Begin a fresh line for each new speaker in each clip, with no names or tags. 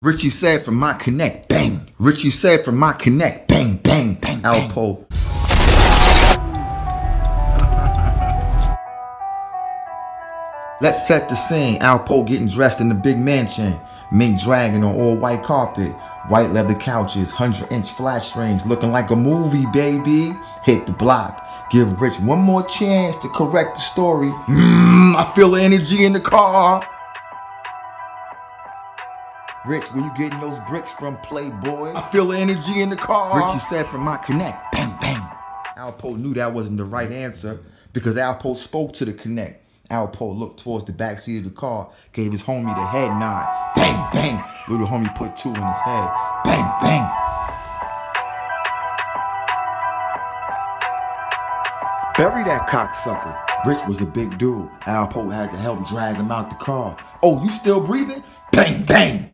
Richie said from my connect, bang. Richie said from my connect, bang, bang, bang. Alpo. Let's set the scene. Alpo getting dressed in the big mansion. Mink dragging on all white carpet. White leather couches, 100-inch flash screens, looking like a movie, baby. Hit the block. Give Rich one more chance to correct the story. I feel the energy in the car. Rich, where you getting those bricks from, Playboy? I feel the energy in the car. Richie said from my connect, bang, bang. Alpo knew that wasn't the right answer because Alpo spoke to the connect. Alpo looked towards the back seat of the car, gave his homie the head nod. Bang, bang. Little homie put 2 in his head. Bang, bang. Bury that cocksucker. Rich was a big dude. Alpo had to help drag him out the car. Oh, you still breathing? Bang, bang.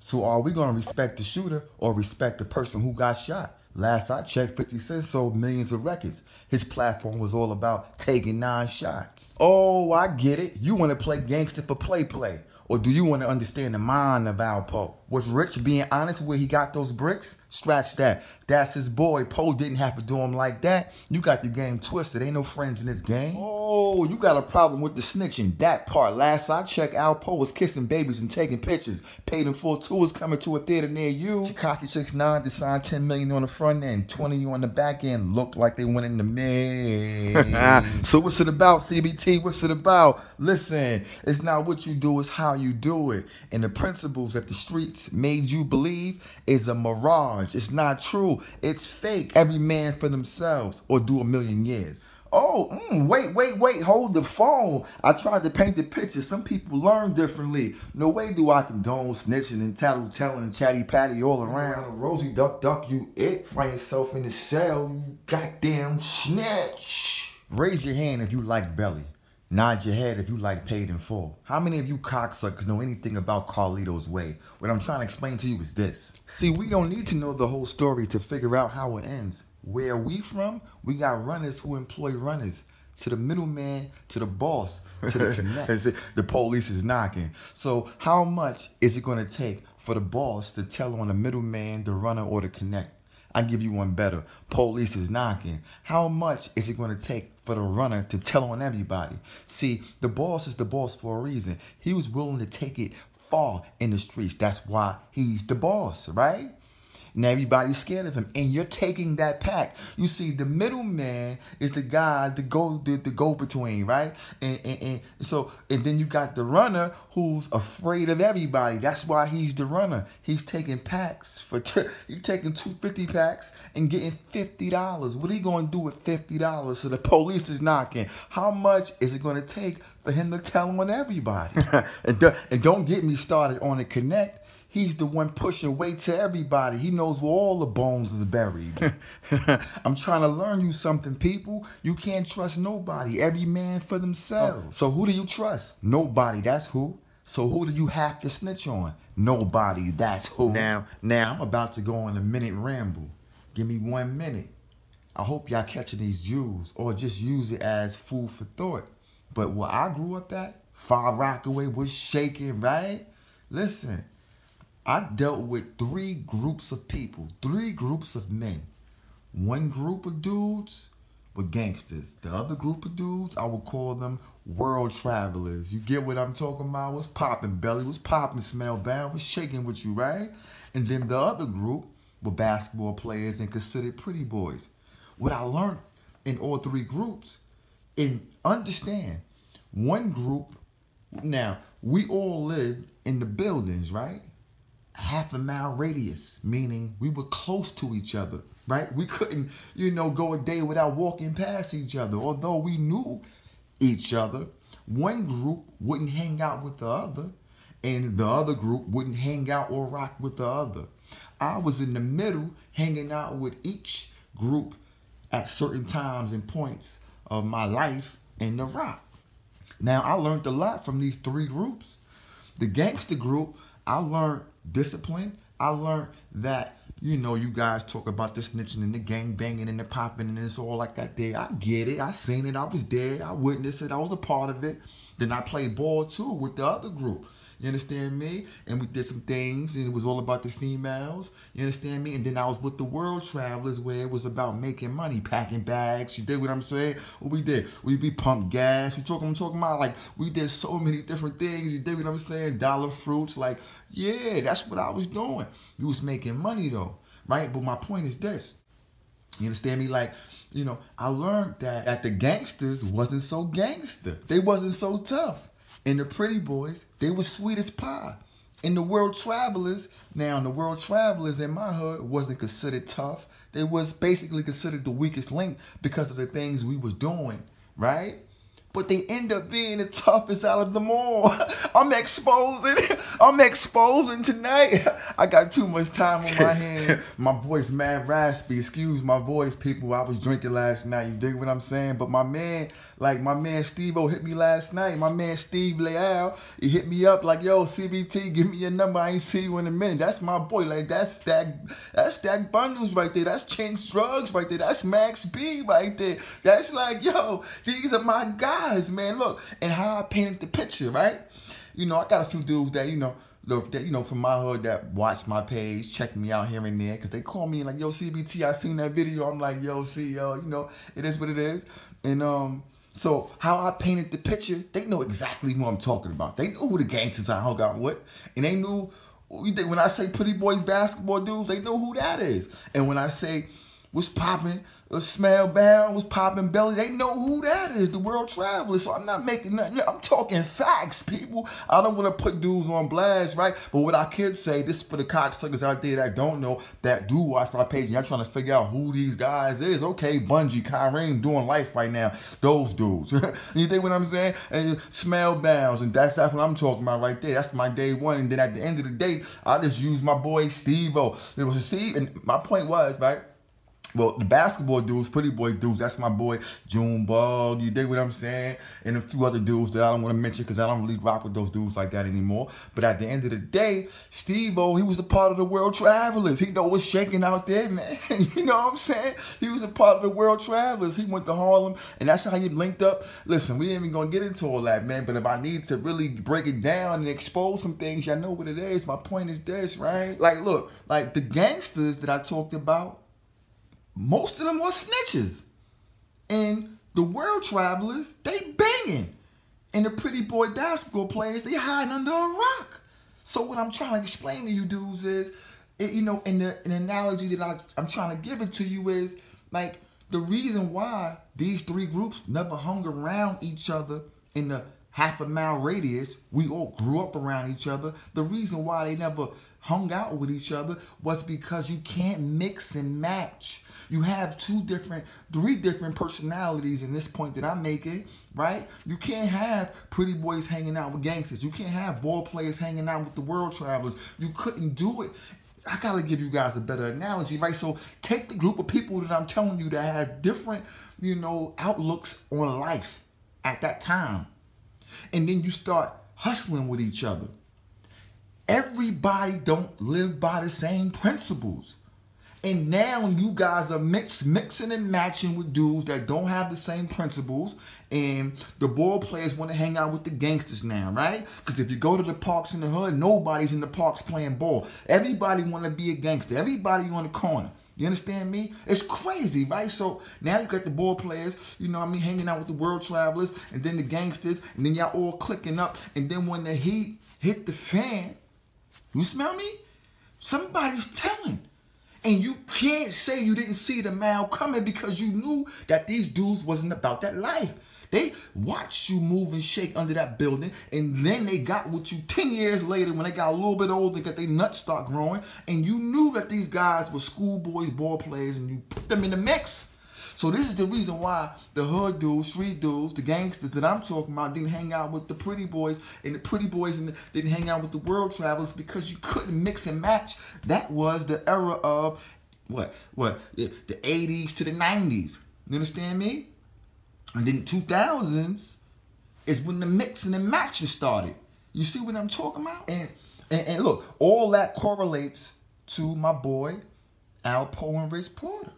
So are we gonna respect the shooter or respect the person who got shot? Last I checked, 50 Cent sold millions of records. His platform was all about taking 9 shots. Oh, I get it. You want to play gangster for play. Or do you want to understand the mind of Alpo? Was Rich being honest where he got those bricks? Scratch that. That's his boy. Poe didn't have to do him like that. You got the game twisted. Ain't no friends in this game. Oh, you got a problem with the snitching. That part. Last I checked, Alpo was kissing babies and taking pictures. Paid in full tours coming to a theater near you. Tekashi 6ix9ine to sign $10 million on the front end, 20 on the back end. Looked like they went in the mid. So what's it about, CBT? What's it about? Listen, it's not what you do, it's how you do it. And the principles that the streets made you believe is a mirage. It's not true. It's fake. Every man for themselves or do a million years. Oh, wait, hold the phone. I tried to paint the picture. Some people learn differently. No way do I condone snitching and tattletailing and chatty patty all around. Rosie duck, you find yourself in the cell, you goddamn snitch. Raise your hand if you like belly. Nod your head if you like paid in full. How many of you cocksuckers know anything about Carlito's Way? What I'm trying to explain to you is this. See, we don't need to know the whole story to figure out how it ends. Where we from? We got runners who employ runners. To the middleman, to the boss, to the connect. The police is knocking. So how much is it going to take for the boss to tell on the middleman, the runner, or the connect? I'll give you one better. Police is knocking. How much is it going to take for the runner to tell on everybody? See, the boss is the boss for a reason. He was willing to take it far in the streets. That's why he's the boss, right? Now everybody's scared of him, and you're taking that pack. You see, the middleman is the guy, the go-between, right? And then you got the runner who's afraid of everybody. That's why he's the runner. He's taking packs he's taking 250 packs and getting $50. What are you gonna do with $50? So the police is knocking. How much is it gonna take for him to tell on everybody? and don't get me started on the connect. He's the one pushing weight to everybody. He knows where all the bones is buried. I'm trying to learn you something, people. You can't trust nobody. Every man for themselves. So who do you trust? Nobody, that's who. So who do you have to snitch on? Nobody, that's who. Now I'm about to go on a minute ramble. Give me 1 minute. I hope y'all catching these Jews or just use it as food for thought. But where I grew up at, Far Rockaway was shaking, right? Listen. I dealt with 3 groups of people, 3 groups of men. One group of dudes were gangsters. The other group of dudes, I would call them world travelers. You get what I'm talking about? What's popping, belly? What's popping, smell bad? What's shaking with you, right? And then the other group were basketball players and considered pretty boys. What I learned in all 3 groups, and understand, one group, now, we all lived in the buildings, right? Half-a-mile radius, meaning we were close to each other, right? We couldn't, go a day without walking past each other. Although we knew each other, one group wouldn't hang out with the other, and the other group wouldn't hang out or rock with the other. I was in the middle, hanging out with each group at certain times and points of my life in the rock. Now, I learned a lot from these 3 groups. The gangster group, I learned discipline. I learned that, you guys talk about the snitching and the gang banging and the popping and it's all like that there. I get it. I seen it. I was there. I witnessed it. I was a part of it. Then I played ball too with the other group. You understand me? And we did some things, and it was all about the females. You understand me? And then I was with the World Travelers, where it was about making money, packing bags. You dig what I'm saying? What we did? We pump gas. I'm talking about, like, we did so many different things. You dig what I'm saying? Dollar fruits. Like, yeah, that's what I was doing. We was making money, though, right? But my point is this. You understand me? Like, you know, I learned that the gangsters wasn't so gangster. They wasn't so tough. And the pretty boys, they was sweet as pie. And the World Travelers, now the World Travelers in my hood wasn't considered tough. They was basically considered the weakest link because of the things we was doing, right? But they end up being the toughest out of them all. I'm exposing tonight. I got too much time on my hand. My voice mad raspy. Excuse my voice, people. I was drinking last night. You dig what I'm saying? But my man Steve-O hit me last night. My man Steve Leal, he hit me up like, yo, CBT, give me your number. I ain't see you in a minute. That's my boy. Like, that's Stack Bundles right there. That's Chinks Drugs right there. That's Max B right there. That's like, yo, these are my guys, man. Look, and how I painted the picture, right? You know, I got a few dudes that, from my hood that watch my page, check me out here and there, because they call me like, yo, CBT, I seen that video. I'm like, yo, CEO, it is what it is. And so how I painted the picture, they know exactly who I'm talking about. They know who the gangsters I hung out with. And they knew, when I say Pretty Boys basketball dudes, they know who that is. And when I say was popping, Smell Bound was popping Belly, they know who that is, the World Travelers. So I'm not making nothing, I'm talking facts, people. I don't want to put dudes on blast, right? But what I could say, this is for the cocksuckers out there that don't know, that do watch my page, and y'all trying to figure out who these guys is. Okay, Bungie, Kareem doing life right now. Those dudes. You think what I'm saying? And Smell Bounds, and that's what I'm talking about right there. That's my day one. And then at the end of the day, I just used my boy Steve-O. It was Steve, and my point was, right? Well, the basketball dudes, Pretty Boy dudes, that's my boy Junebug, you dig what I'm saying? And a few other dudes that I don't want to mention because I don't really rock with those dudes like that anymore. But at the end of the day, Steve-O, he was a part of the World Travelers. He know what's shaking out there, man. You know what I'm saying? He was a part of the World Travelers. He went to Harlem, and that's how he linked up. Listen, we ain't even going to get into all that, man. But if I need to really break it down and expose some things, y'all know what it is. My point is this, right? Like, look, like the gangsters that I talked about, most of them were snitches. And the World Travelers, they banging. And the Pretty Boy basketball players, they hiding under a rock. So what I'm trying to explain to you dudes is, an analogy that I'm trying to give it to you is, like, the reason why these three groups never hung around each other in the half-a-mile radius, we all grew up around each other. The reason why they never hung out with each other was because you can't mix and match. You have three different personalities in this point that I'm making, right? You can't have Pretty Boys hanging out with gangsters. You can't have ball players hanging out with the World Travelers. You couldn't do it. I gotta give you guys a better analogy, right? So take the group of people that I'm telling you that has different, outlooks on life at that time. And then you start hustling with each other. Everybody don't live by the same principles. And now you guys are mixing and matching with dudes that don't have the same principles. And the ball players want to hang out with the gangsters now, right? Because if you go to the parks in the hood, nobody's in the parks playing ball. Everybody want to be a gangster. Everybody on the corner. You understand me? It's crazy, right? So now you got the ball players, hanging out with the World Travelers, and then the gangsters, and then y'all all clicking up. And then when the heat hit the fan, you smell me? Somebody's telling. And you can't say you didn't see the mile coming because you knew that these dudes wasn't about that life. They watched you move and shake under that building, and then they got with you 10 years later when they got a little bit older and got their nuts start growing, and you knew that these guys were schoolboys, ball players, and you put them in the mix. So this is the reason why the hood dudes, street dudes, the gangsters that I'm talking about didn't hang out with the Pretty Boys, and the Pretty Boys didn't hang out with the World Travelers, because you couldn't mix and match. That was the era of the 80s to the 90s. You understand me? And then 2000s is when the mixing and matching started. You see what I'm talking about? And look, all that correlates to my boy Alpo and Rich Porter.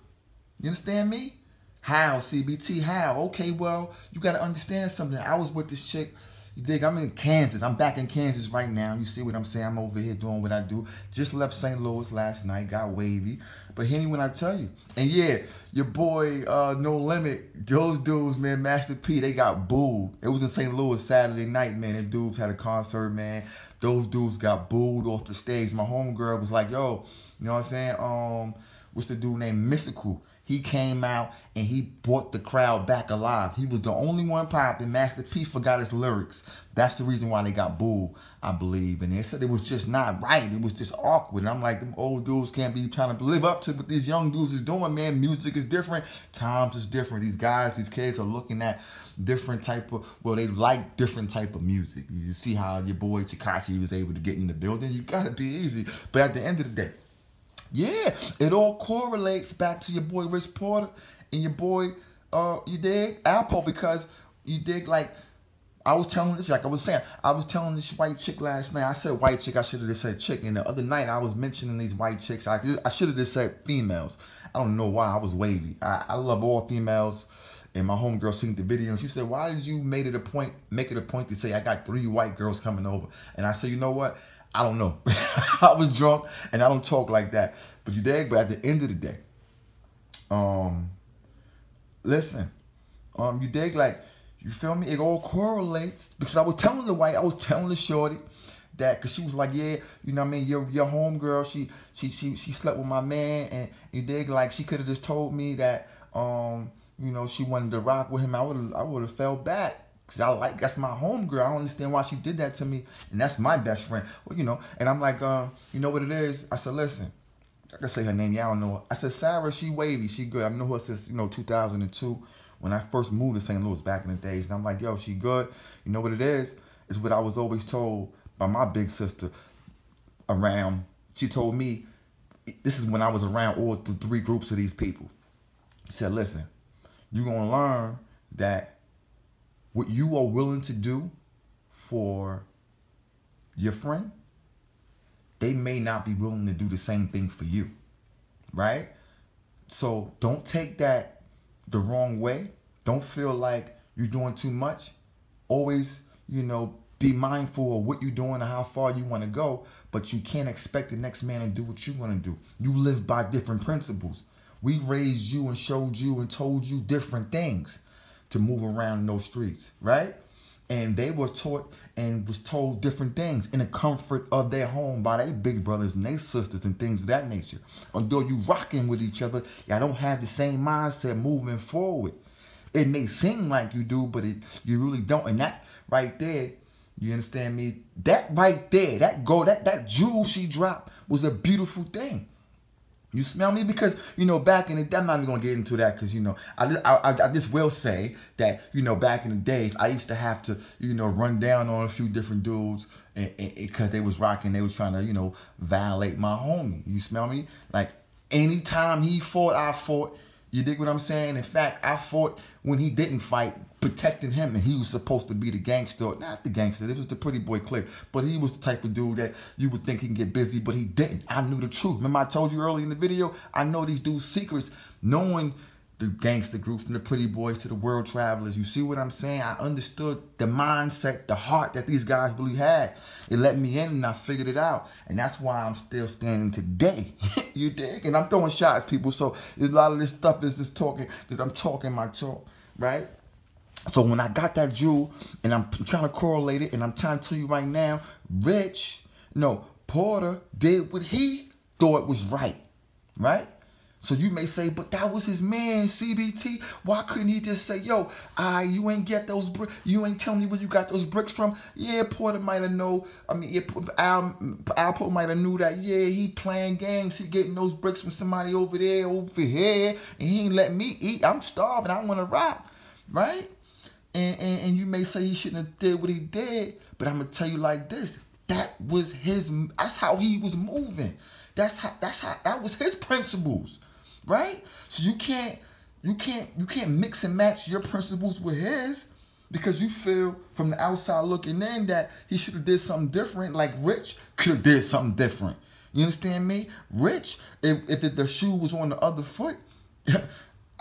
You understand me? How, CBT, how? Okay, well, you got to understand something. I was with this chick, You dig? I'm in Kansas. I'm back in Kansas right now. You see what I'm saying? I'm over here doing what I do. Just left St. Louis last night. Got wavy. But hear me when I tell you. And yeah, your boy, No Limit, those dudes, man, Master P, they got booed. It was in St. Louis Saturday night, man. And dudes had a concert, man. Those dudes got booed off the stage. My homegirl was like, yo, you know what I'm saying? What's the dude named Mystical? He came out and he brought the crowd back alive. He was the only one popping. Master P forgot his lyrics. That's the reason why they got booed, I believe. And they said it was just not right. It was just awkward. And I'm like, them old dudes can't be trying to live up to what these young dudes is doing, man. Music is different. Times is different. These guys, these kids are looking at different type of, well, they like different type of music. You see how your boy Tekashi was able to get in the building. You got to be easy. But at the end of the day, yeah, it all correlates back to your boy Rich Porter and your boy, you dig, Alpo, because you dig, like, I was telling this, like I was saying, I was telling this white chick last night. I said white chick, I should have just said chick. And the other night I was mentioning these white chicks. I should have just said females. I don't know why, I was wavy. I love all females. And my homegirl seen the video and she said, why did you make it a point to say I got 3 white girls coming over? And I said, you know what? I don't know. I was drunk and I don't talk like that. But you dig? But at the end of the day, listen, you dig? Like, you feel me? It all correlates because I was telling the shorty that, because she was like, yeah, you know what I mean? Your homegirl, she slept with my man, and you dig? Like, she could have just told me that, you know, she wanted to rock with him. I would have fell back. Cause that's my homegirl. I don't understand why she did that to me, and that's my best friend. Well, you know, and I'm like, you know what it is? I said, listen, I can say her name. Y'all don't know her. I said, Sarah, she wavy, she good. I know her since 2002 when I first moved to St. Louis back in the days. And I'm like, yo, she good. You know what it is? It's what I was always told by my big sister around. She told me, this is when I was around all the 3 groups of these people. She said, listen, you're gonna learn that what you are willing to do for your friend, they may not be willing to do the same thing for you, right? So don't take that the wrong way. Don't feel like you're doing too much. Always, you know, be mindful of what you're doing and how far you want to go, but you can't expect the next man to do what you want to do. You live by different principles. We raised you and showed you and told you different things to move around in those streets, right? And they were taught and was told different things in the comfort of their home by their big brothers and their sisters and things of that nature. Although you rocking with each other, y'all don't have the same mindset moving forward. It may seem like you do, but you really don't. And that right there, you understand me? That right there, that jewel she dropped was a beautiful thing. You smell me? Because, you know, back in the day, I'm not even going to get into that because, you know, I just will say that, you know, back in the days, I used to have to, you know, run down on a few different dudes because they was rocking, they was trying to, you know, violate my homie. You smell me? Like, anytime he fought, I fought. You dig what I'm saying? In fact, I fought when he didn't fight, protecting him, and he was supposed to be the gangster. Not the gangster, it was the pretty boy Click. But he was the type of dude that you would think he can get busy, but he didn't. I knew the truth. Remember I told you earlier in the video, I know these dudes' secrets, knowing the gangster group from the pretty boys to the world travelers. You see what I'm saying? I understood the mindset, the heart that these guys really had. It let me in and I figured it out. And that's why I'm still standing today. You dig? And I'm throwing shots, people. So a lot of this stuff is just talking because I'm talking my talk, right? So when I got that jewel and I'm trying to correlate it and I'm trying to tell you right now, Porter did what he thought was right? So you may say, but that was his man, CBT. Why couldn't he just say, yo, you ain't get those bricks. You ain't telling me where you got those bricks from. Yeah, Porter might have known. I mean, Alpo might have knew that. Yeah, he playing games. He getting those bricks from somebody over there, over here. And he ain't letting me eat. I'm starving. I want to rock. Right? And you may say he shouldn't have did what he did. But I'm going to tell you like this. That's how he was moving. That was his principles. Right? So you can't mix and match your principles with his because you feel from the outside looking in that he should have did something different. Like Rich could have did something different. You understand me? Rich, if the shoe was on the other foot,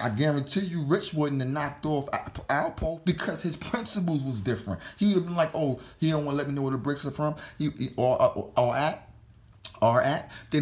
I guarantee you Rich wouldn't have knocked off Alpo because his principles was different. He would have been like, oh, he don't want to let me know where the bricks are from, then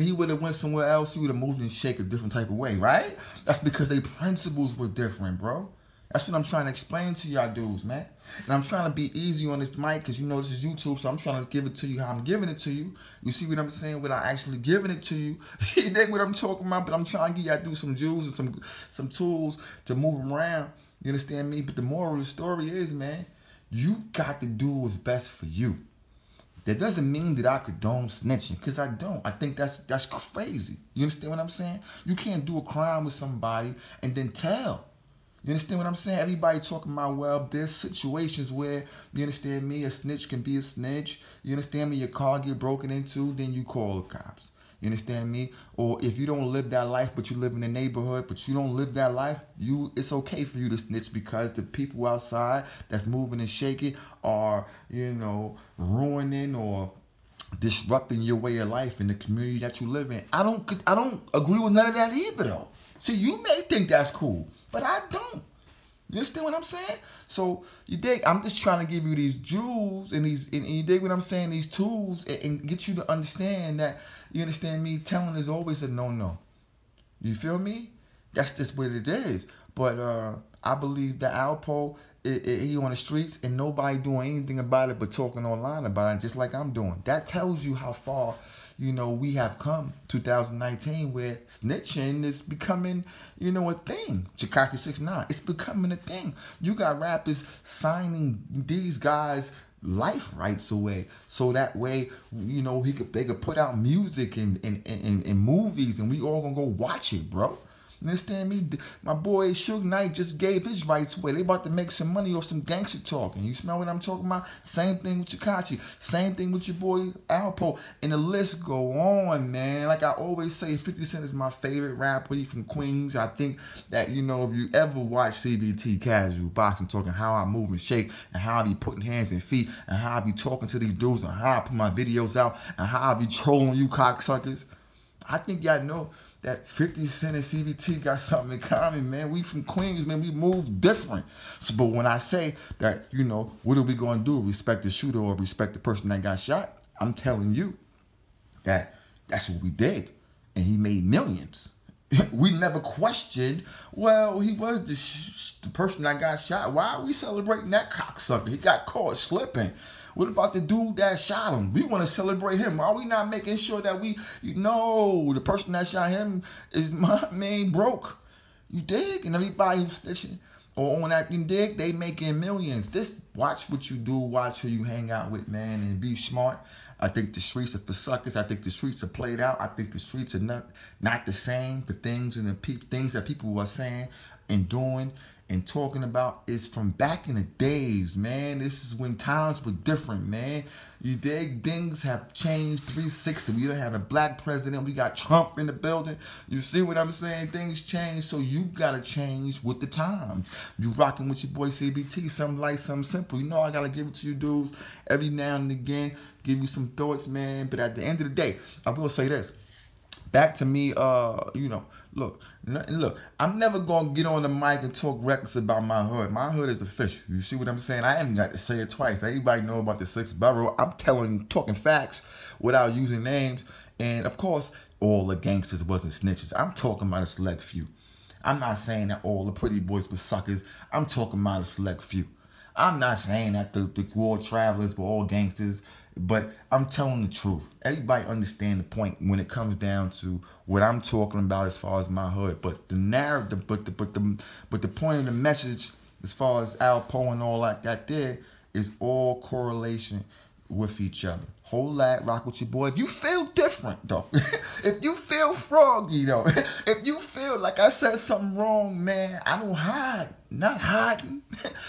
he would have went somewhere else. He would have moved and shake a different type of way, right? That's because their principles were different, bro. That's what I'm trying to explain to y'all dudes, man. And I'm trying to be easy on this mic because you know this is YouTube, so I'm trying to give it to you how I'm giving it to you. You see what I'm saying? Without actually giving it to you. You dig what I'm talking about? But I'm trying to get y'all do some jewels and some tools to move them around. You understand me? But the moral of the story is, man, you got to do what's best for you. That doesn't mean that I condone snitching, because I don't. I think that's crazy. You understand what I'm saying? You can't do a crime with somebody and then tell. You understand what I'm saying? Everybody talking about, well, there's situations where, you understand me, a snitch can be a snitch. You understand me? Your car get broken into, then you call the cops. You understand me? Or if you don't live that life, but you live in the neighborhood, but you don't live that life, it's okay for you to snitch because the people outside that's moving and shaking are, you know, ruining or disrupting your way of life in the community that you live in. I don't agree with none of that either, though. See, you may think that's cool, but I don't. You understand what I'm saying? So you dig? I'm just trying to give you these jewels and you dig what I'm saying? These tools and get you to understand that, you understand me? Telling is always a no-no. You feel me? That's just what it is. But I believe that Alpo, he on the streets and nobody doing anything about it but talking online about it, just like I'm doing. That tells you how far, you know, we have come 2019 where snitching is becoming, you know, a thing. Tekashi 6ix9ine, it's becoming a thing. You got rappers signing these guys' life rights away, so that way, you know, they could put out music and movies, and we all gonna go watch it, bro. You understand me? My boy Suge Knight just gave his rights away. They about to make some money off some gangster talking. You smell what I'm talking about? Same thing with Tekashi. Same thing with your boy Alpo. And the list go on, man. Like I always say, 50 Cent is my favorite rapper. He from Queens. I think that, you know, if you ever watch CBT Casual Boxing, talking how I move and shake and how I be putting hands and feet and how I be talking to these dudes and how I put my videos out and how I be trolling you cocksuckers, I think y'all know that 50 Cent and CBT got something in common, man. We from Queens, man. We move different. So, but when I say that, you know, what are we going to do? Respect the shooter or respect the person that got shot? I'm telling you that that's what we did. And he made millions. We never questioned, well, he was the person that got shot. Why are we celebrating that cocksucker? He got caught slipping. What about the dude that shot him? We want to celebrate him. Are we not making sure that the person that shot him is my main broke? You dig? And everybody who's snitching or on that, you dig? They making millions. Watch what you do. Watch who you hang out with, man, and be smart. I think the streets are for suckers. I think the streets are played out. I think the streets are not the same. The things and the things that people are saying and doing and talking about is from back in the days, man. This is when times were different, man. You dig? Things have changed 360. We done had a black president. We got Trump in the building. You see what I'm saying? Things change, so you gotta change with the times. You rocking with your boy CBT, something light, something simple. You know I gotta give it to you dudes every now and again, give you some thoughts, man. But at the end of the day, I will say this. Back to me, you know, look, I'm never going to get on the mic and talk reckless about my hood. My hood is official. You see what I'm saying? I ain't got to say it twice. Everybody know about the 6th borough. I'm talking facts without using names. And, of course, all the gangsters wasn't snitches. I'm talking about a select few. I'm not saying that all the pretty boys were suckers. I'm talking about a select few. I'm not saying that the world travelers were all gangsters, but I'm telling the truth. Everybody understand the point when it comes down to what I'm talking about as far as my hood. But the narrative, but the point of the message as far as Alpo and all that there is all correlation with each other. Hold that, rock with your boy. If you feel different, though, if you feel froggy, though, if you feel like I said something wrong, man, I don't hide. Not hiding.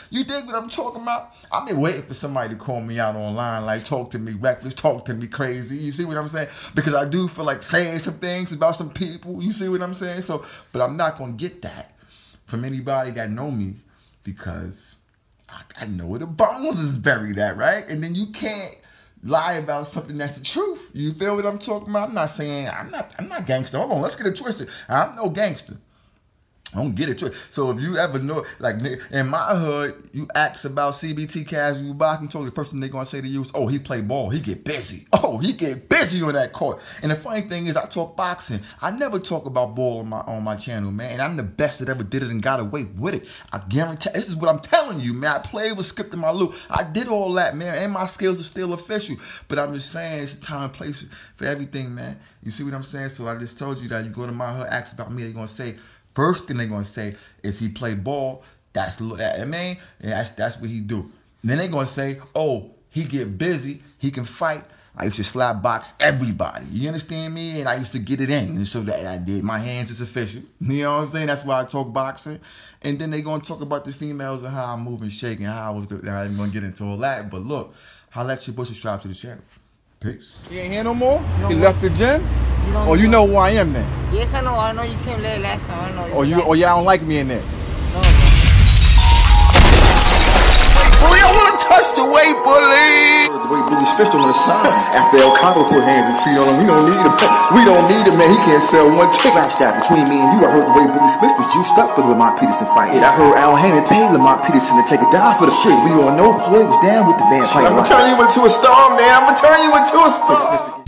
You dig what I'm talking about? I've been waiting for somebody to call me out online, like talk to me reckless, talk to me crazy. You see what I'm saying? Because I do feel like saying some things about some people. You see what I'm saying? So, but I'm not going to get that from anybody that know me because I know where the bones is buried at, right? And then you can't lie about something that's the truth. You feel what I'm talking about? I'm not saying I'm not gangster. Hold on, let's get it twisted. I'm no gangster. I don't get it to it. So if you ever know, like in my hood, you ask about CBT casual boxing, told you the first thing they're gonna say to you is, "Oh, he play ball, he get busy. Oh, he get busy on that court." And the funny thing is, I talk boxing. I never talk about ball on my channel, man. And I'm the best that ever did it and got away with it. I guarantee. This is what I'm telling you, man. I played with Skip to my loop. I did all that, man, and my skills are still official. But I'm just saying, it's a time and place for everything, man. You see what I'm saying? So I just told you that you go to my hood, ask about me, they're gonna say. First thing they're gonna say is he play ball. That's what he do. Then they're gonna say, oh, he get busy, he can fight. I used to slap box everybody. You understand me? And I used to get it in. And so that I did. My hands is official. You know what I'm saying? That's why I talk boxing. And then they're gonna talk about the females and how I move and shake and how I'm gonna get into all that. But look, holla at your boy, subscribe to the channel. Peace. You ain't here no more? You left the gym? You know who I am then?
Yes, I know. I know you came late last time. I know.
Or y'all don't like me in there?
No.
Bully, I wanna touch the weight, bully. The way Billy's fist on the side. After El Cabo put hands and feet on him, we don't need him. We don't need him, man. He can't sell one tick. Scratch that between me and you. I heard the way Billy Smith was juiced up for the Lamont Peterson fight. Yeah, I heard Al Heyman paid Lamont Peterson to take a dive for the shit. We all know Floyd was down with the vampire. I'm gonna turn you into a star, man. I'm gonna turn you into a star.